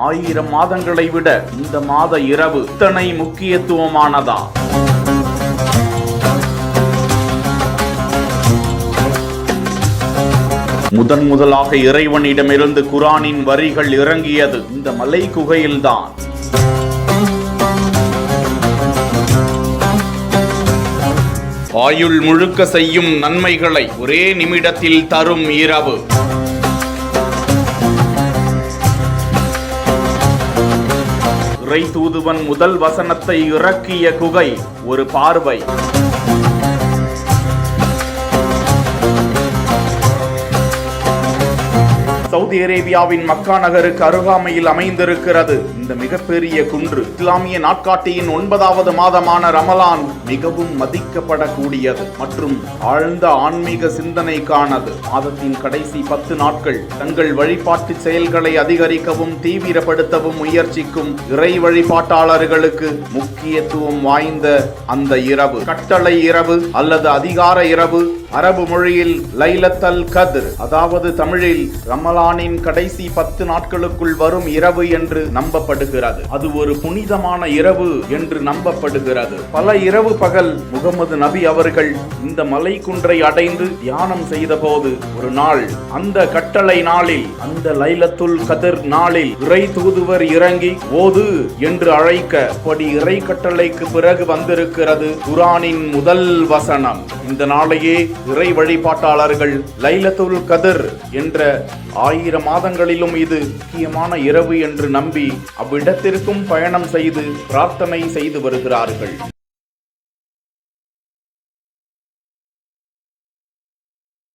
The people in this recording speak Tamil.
1000 மாதங்களை விட இந்த மாத இரவு இத்தனை முக்கியத்துவமானதா? முதலாக இறைவனிடமிருந்து குர்ஆனின் வரிகள் இறங்கியது இந்த மலை குகையில்தான். ஆயுள் முழுக்க செய்யும் நன்மைகளை ஒரே நிமிடத்தில் தரும் இரவு. இறை தூதுவன் முதல் வசனத்தை இறக்கிய குகை ஒரு பார்வை. சவுதி அரேபியாவின் மக்கா நகருக்கு அருகாமையில் அமைந்திருக்கிறது இந்த மிகப்பெரிய குன்று. இஸ்லாமிய நாட்காட்டியின் 9வது மாதமான ரமலான் மிகவும் மதிக்கப்படக்கூடியது மற்றும் ஆழ்ந்த ஆன்மீக சிந்தனைக்கானது. மாதத்தின் கடைசி 10 நாட்கள் தங்கள் வழிபாட்டு செயல்களை அதிகரிக்கவும் தீவிரப்படுத்தவும் முயற்சிக்கும் இறை வழிபாட்டாளர்களுக்கு முக்கியத்துவம் வாய்ந்த அந்த இரவு கட்டளை இரவு அல்லது அதிகார இரவு. அரபு மொழியில் லைலத்துல் கத்ர், அதாவது தமிழில் ரமலானின் கடைசி 10 நாட்களுக்குள் வரும் இரவு என்று நம்பப்படுகிறது. அது ஒரு புனிதமான இரவு என்று நம்பப்படுகிறது. பல இரவு பகல் முகமது நபி அவர்கள் இந்த மலை குன்றை அடைந்து தியானம் செய்த போது ஒரு நாள் அந்த கட்டளை நாளில், அந்த லைலத்துல் கத்ர் நாளில் இறை தூதுவர் இறங்கி ஓது என்று அழைக்க, அப்படி இறை கட்டளைக்கு பிறகு வந்திருக்கிறது குர்ஆனின் முதல் வசனம். இந்த நாளையே இறை வழிபாட்டாளர்கள் லைலத்துல் கத்ர் என்ற 1000 மாதங்களிலும் இது முக்கியமான இரவு என்று நம்பி அவ்விடத்திற்கும் பயணம் செய்து பிரார்த்தனை செய்து வருகிறார்கள்.